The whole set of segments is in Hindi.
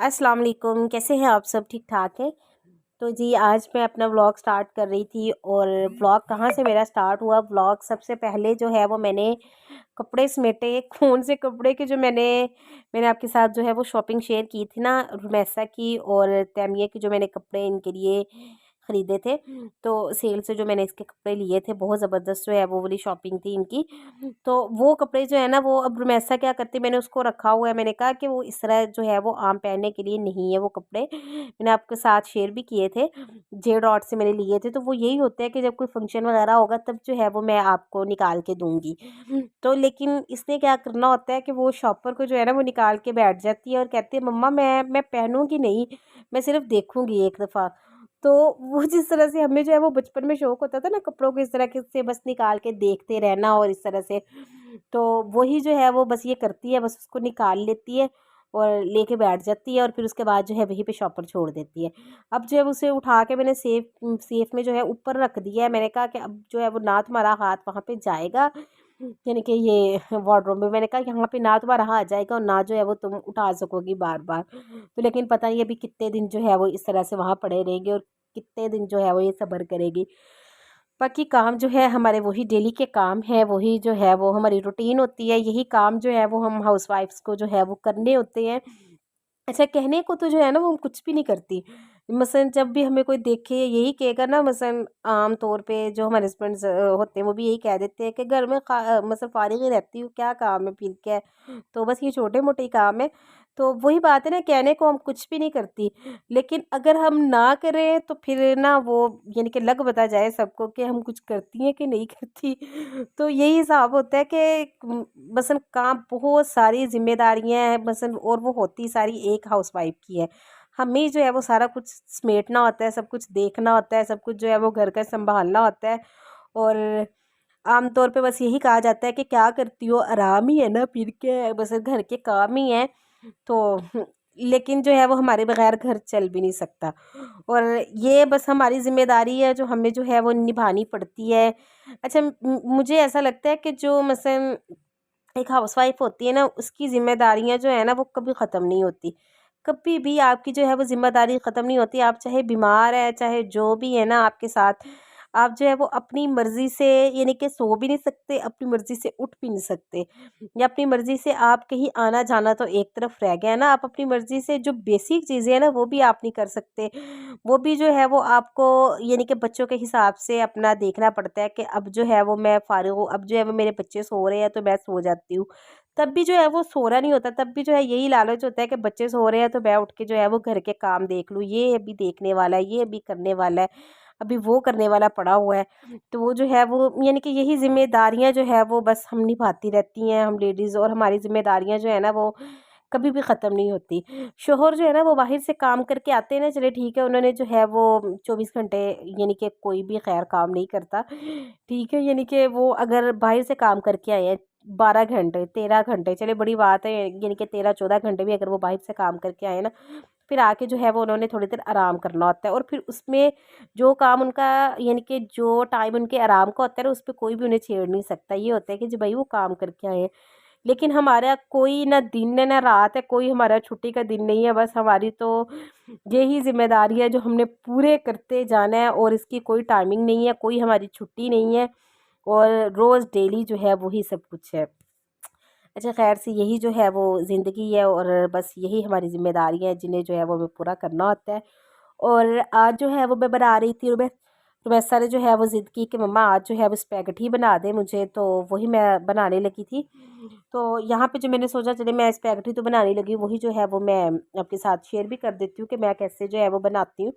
अस्सलाम वालेकुम, कैसे हैं आप सब? ठीक ठाक हैं? तो जी आज मैं अपना व्लॉग स्टार्ट कर रही थी और व्लॉग कहाँ से मेरा स्टार्ट हुआ। व्लॉग सबसे पहले जो है वो मैंने कपड़े समेटे। कौन से कपड़े के जो मैंने आपके साथ जो है वो शॉपिंग शेयर की थी ना, रुमैसा की और तैमिया की, जो मैंने कपड़े इनके लिए ख़रीदे थे। तो सेल से जो मैंने इसके कपड़े लिए थे, बहुत ज़बरदस्त जो है वो वाली शॉपिंग थी इनकी। तो वो कपड़े जो है ना, वो अब रुमैसा क्या करती, मैंने उसको रखा हुआ है। मैंने कहा कि वो इस तरह जो है वो आम पहनने के लिए नहीं है वो कपड़े। मैंने आपके साथ शेयर भी किए थे, जे डॉट से मैंने लिए थे। तो वो यही होता है कि जब कोई फंक्शन वगैरह होगा तब जो है वो मैं आपको निकाल के दूँगी। तो लेकिन इसने क्या करना होता है कि वो शॉपर को जो है ना वो निकाल के बैठ जाती है और कहती है, मम्मा मैं पहनूँगी नहीं, मैं सिर्फ़ देखूँगी एक दफ़ा। तो वो जिस तरह से हमें जो है वो बचपन में शौक होता था ना कपड़ों को इस तरह के से बस निकाल के देखते रहना और इस तरह से, तो वही जो है वो बस ये करती है, बस उसको निकाल लेती है और लेके बैठ जाती है और फिर उसके बाद जो है वहीं पे शॉपर छोड़ देती है। अब जो है उसे उठा के मैंने सेफ में जो है ऊपर रख दिया है। मैंने कहा कि अब जो है वो ना तुम्हारा हाथ वहाँ पे जाएगा, यानी कि ये वार्डरोब में, मैंने कहा यहाँ पे ना तुम्हारा हाथ जाएगा और ना जो है वो तुम उठा सकोगी बार बार। तो लेकिन पता नहीं अभी कितने दिन जो है वो इस तरह से वहाँ पड़े रहेंगे और कितने दिन जो है वो ये सब्र करेगी। बाकी काम जो है हमारे वही डेली के काम है, वही जो है वो हमारी रूटीन होती है। यही काम जो है वो हम हाउसवाइफ्स को जो है वो करने होते हैं। अच्छा, कहने को तो जो है ना वो हम कुछ भी नहीं करती। मसलन जब भी हमें कोई देखे यही कहेगा ना, मसलन आम तौर पे जो हमारे हस्बैंड्स होते हैं वो भी यही कह देते हैं कि घर में मतलब फारिग ही रहती हूँ, क्या काम है फिर क्या है? तो बस ये छोटे मोटे ही काम है। तो वही बात है ना, कहने को हम कुछ भी नहीं करती, लेकिन अगर हम ना करें तो फिर ना वो, यानी कि लग बता जाए सबको कि हम कुछ करती हैं कि नहीं करती। तो यही हिसाब होता है कि मसलन काम, बहुत सारी जिम्मेदारियां हैं मसलन, और वो होती सारी एक हाउसवाइफ की है। हमें जो है वो सारा कुछ समेटना होता है, सब कुछ देखना होता है, सब कुछ जो है वो घर का संभालना होता है। और आम तौर पे बस यही कहा जाता है कि क्या करती हो, आराम ही है ना, फिर क्या है, बस घर के काम ही है। तो लेकिन जो है वो हमारे बगैर घर चल भी नहीं सकता और ये बस हमारी ज़िम्मेदारी है जो हमें जो है वो निभानी पड़ती है। अच्छा, मुझे ऐसा लगता है कि जो मसलन एक हाउसवाइफ होती है ना, उसकी ज़िम्मेदारियाँ जो है ना वो कभी ख़त्म नहीं होती। कभी भी आपकी जो है वो ज़िम्मेदारी ख़त्म नहीं होती। आप चाहे बीमार हैं, चाहे जो भी है ना आपके साथ, आप जो है वो अपनी मर्ज़ी से, यानी कि सो भी नहीं सकते, अपनी मर्ज़ी से उठ भी नहीं सकते, या अपनी मर्ज़ी से आप कहीं आना-जाना तो एक तरफ रह गया ना, आप अपनी मर्ज़ी से जो बेसिक चीज़ें हैं ना वो भी आप नहीं कर सकते। वो भी जो है वो आपको, यानी कि बच्चों के हिसाब से अपना देखना पड़ता है कि अब जो है वो मैं फ़ारिग हूँ, अब जो है वो मेरे बच्चे सो रहे हैं तो मैं सो जाती हूँ। तब भी जो है वो सोना नहीं होता, तब भी जो है यही लालच होता है कि बच्चे सो रहे हैं तो मैं उठ के जो है वो घर के काम देख लूँ, ये अभी देखने वाला है, ये अभी करने वाला है, अभी वो करने वाला पड़ा हुआ है। तो वो जो है वो, यानी कि यही ज़िम्मेदारियाँ जो है वो बस हम निभाती रहती हैं, हम लेडीज़, और हमारी ज़िम्मेदारियाँ जो है ना वो कभी भी ख़त्म नहीं होती। शौहर जो है ना वो बाहर से काम करके आते हैं ना, चलिए ठीक है, उन्होंने जो है वो 24 घंटे, यानी कि कोई भी खैर काम नहीं करता, ठीक है, यानी कि वो अगर बाहर से काम करके आए हैं 12 घंटे, 13 घंटे, चलिए बड़ी बात है, यानी कि 13-14 घंटे भी अगर वो बाहर से काम करके आए ना, फिर आके जो है वो उन्होंने थोड़ी देर आराम करना होता है और फिर उसमें जो काम उनका, यानी कि जो टाइम उनके आराम का होता है ना, उस पे कोई भी उन्हें छेड़ नहीं सकता। ये होता है कि जी भाई वो काम करके आए हैं। लेकिन हमारा कोई ना दिन है ना रात है, कोई हमारा छुट्टी का दिन नहीं है, बस हमारी तो यही ज़िम्मेदारी है जो हमने पूरे करते जाना है और इसकी कोई टाइमिंग नहीं है, कोई हमारी छुट्टी नहीं है और रोज़ डेली जो है वही सब कुछ है। अच्छा, ख़ैर से यही जो है वो ज़िंदगी है और बस यही हमारी ज़िम्मेदारियाँ हैं जिन्हें जो है वो हमें पूरा करना होता है। और आज जो है वो मैं बना रही थी, रुबैसा ने जो है वो ज़िद की कि मम्मा आज जो है वो स्पैगेटी बना दे मुझे, तो वही मैं बनाने लगी थी। तो यहाँ पे जो मैंने सोचा चलिए मैं स्पैगेटी तो बनाने लगी, वही जो है वो मैं आपके साथ शेयर भी कर देती हूँ कि मैं कैसे जो है वो बनाती हूँ।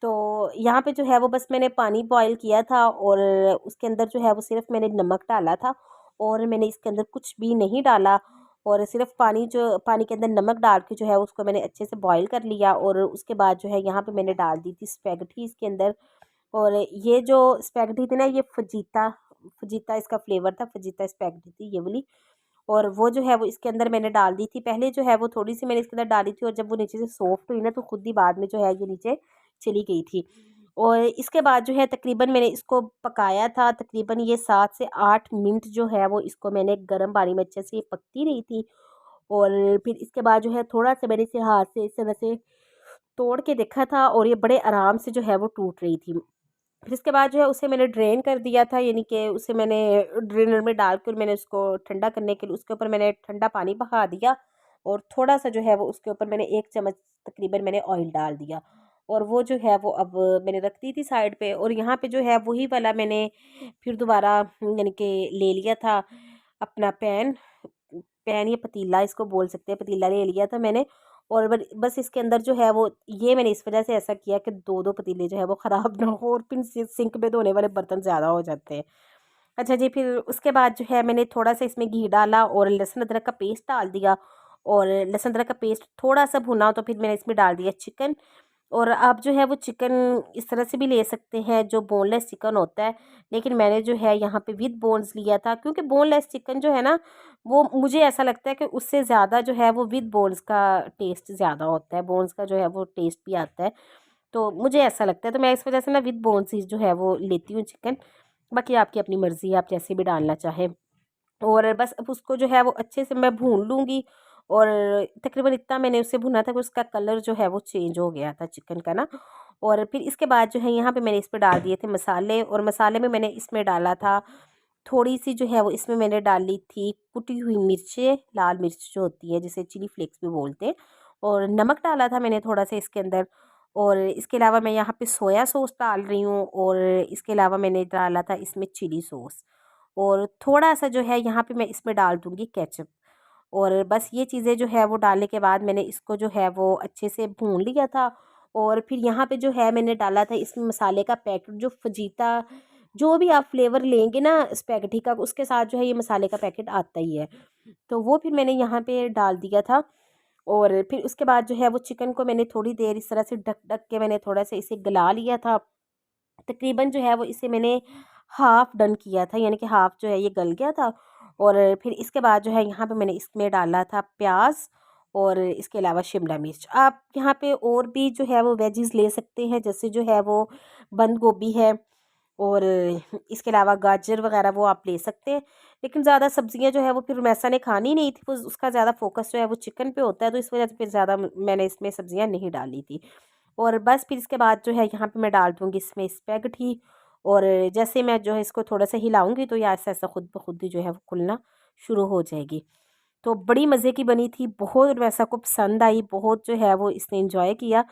तो यहाँ पे जो है वो बस मैंने पानी बॉयल किया था और उसके अंदर जो है वो सिर्फ़ मैंने नमक डाला था और मैंने इसके अंदर कुछ भी नहीं डाला और सिर्फ़ पानी के अंदर नमक डाल के जो है उसको मैंने अच्छे से बॉयल कर लिया और उसके बाद जो है यहाँ पे मैंने डाल दी थी स्पैगेटी इसके अंदर। और ये जो स्पैगेटी थी ना, ये फजीता फजीता इसका फ्लेवर था, फजीता स्पैगेटी थी ये वाली। और वो जो है वो इसके अंदर मैंने डाल दी थी। पहले जो है वो थोड़ी-सी मैंने इसके अंदर डाली थी और जब वो नीचे से सॉफ्ट हुई ना तो खुद ही बाद में जो है ये नीचे चली गई थी। और इसके बाद जो है तकरीबन मैंने इसको पकाया था, तकरीबन ये 7 से 8 मिनट जो है वो इसको मैंने गर्म पानी में अच्छे से ये पकती रही थी। और फिर इसके बाद जो है थोड़ा सा मैंने इसे हाथ से इस तरह से तोड़ के देखा था और ये बड़े आराम से जो है वो टूट रही थी। फिर इसके बाद जो है उसे मैंने ड्रेन कर दिया था, यानी कि उसे मैंने ड्रेनर में डाल कर मैंने उसको ठंडा करने के लिए उसके ऊपर मैंने ठंडा पानी बहा दिया और थोड़ा सा जो है वो उसके ऊपर मैंने 1 चम्मच तकरीबन मैंने ऑयल डाल दिया और वो जो है वो अब मैंने रख दी थी साइड पे। और यहाँ पे जो है वही वाला मैंने फिर दोबारा यानी कि ले लिया था अपना पैन पैन या पतीला इसको बोल सकते हैं, पतीला ले लिया था मैंने। और बस इसके अंदर जो है वो ये मैंने इस वजह से ऐसा किया कि 2-2 पतीले जो है वो ख़राब ना हो और फिर सिंक में धोने वाले बर्तन ज़्यादा हो जाते हैं। अच्छा जी, फिर उसके बाद जो है मैंने थोड़ा-सा इसमें घी डाला और लहसुन अदरक का पेस्ट डाल दिया और लहसुन अदरक का पेस्ट थोड़ा-सा भुना तो फिर मैंने इसमें डाल दिया चिकन। और आप जो है वो चिकन इस तरह से भी ले सकते हैं जो बोनलेस चिकन होता है, लेकिन मैंने जो है यहाँ पे विद बोन्स लिया था क्योंकि बोनलेस चिकन जो है ना वो मुझे ऐसा लगता है कि उससे ज़्यादा जो है वो विद बोन्स का टेस्ट ज़्यादा होता है, बोन्स का जो है वो टेस्ट भी आता है। तो मुझे ऐसा लगता है तो मैं इस वजह से ना विद बोन्स ही जो है वो लेती हूँ चिकन। बाकी आपकी अपनी मर्ज़ी है, आप जैसे भी डालना चाहें। और बस अब उसको जो है वो अच्छे से मैं भून लूँगी और तकरीबन इतना मैंने उसे भुना था कि उसका कलर जो है वो चेंज हो गया था चिकन का ना। और फिर इसके बाद जो है यहाँ पे मैंने इस पे डाल दिए थे मसाले और मसाले में मैंने इसमें डाला था थोड़ी सी जो है वो इसमें मैंने डाली थी कुटी हुई मिर्चें, लाल मिर्च जो होती है जिसे चिली फ्लेक्स भी बोलते हैं। और नमक डाला था मैंने थोड़ा सा इसके अंदर। और इसके अलावा मैं यहाँ पे सोया सॉस डाल रही हूँ और इसके अलावा मैंने डाला था इसमें चिली सॉस और थोड़ा सा जो है यहाँ पे मैं इसमें डाल दूँगी केचप। और बस ये चीज़ें जो है वो डालने के बाद मैंने इसको जो है वो अच्छे से भून लिया था। और फिर यहाँ पे जो है मैंने डाला था इसमें मसाले का पैकेट जो फजीता जो भी आप फ्लेवर लेंगे ना स्पैगेटी का उसके साथ जो है ये मसाले का पैकेट आता ही है। तो वो फिर मैंने यहाँ पे डाल दिया था और फिर उसके बाद जो है वो चिकन को मैंने थोड़ी देर इस तरह से ढक ढक के मैंने थोड़ा सा इसे गला लिया था। तकरीबन जो है वो इसे मैंने हाफ़ डन किया था, यानी कि हाफ़ जो है ये गल गया था। और फिर इसके बाद जो है यहाँ पे मैंने इसमें डाला था प्याज़ और इसके अलावा शिमला मिर्च। आप यहाँ पे और भी जो है वो वेजिज़ ले सकते हैं, जैसे जो है वो बंद गोभी है और इसके अलावा गाजर वग़ैरह वो आप ले सकते हैं। लेकिन ज़्यादा सब्ज़ियाँ जो है वो फिर मैसा ने खानी नहीं थी, वो उसका ज़्यादा फ़ोकस जो है वो चिकन पे होता है, तो इस वज़ह से फिर ज़्यादा मैंने इसमें सब्ज़ियाँ नहीं डाली थी। और बस फिर इसके बाद जो है यहाँ पे मैं डाल दूँगी इसमें स्पैगेटी और जैसे मैं जो है इसको थोड़ा सा हिलाऊँगी तो ये ऐसा-ऐसा खुद ब खुद ही जो है वो खुलना शुरू हो जाएगी। तो बड़ी मज़े की बनी थी, बहुत वैसा को पसंद आई, बहुत जो है वो इसने एन्जॉय किया।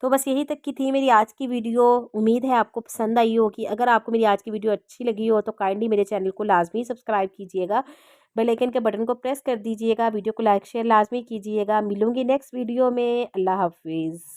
तो बस यही तक की थी मेरी आज की वीडियो, उम्मीद है आपको पसंद आई होगी। अगर आपको मेरी आज की वीडियो अच्छी लगी हो तो काइंडली मेरे चैनल को लाज़मी सब्सक्राइब कीजिएगा, बेल आइकन के बटन को प्रेस कर दीजिएगा, वीडियो को लाइक शेयर लाज़मी कीजिएगा। मिलूँगी नेक्स्ट वीडियो में, अल्लाह हाफ़िज़।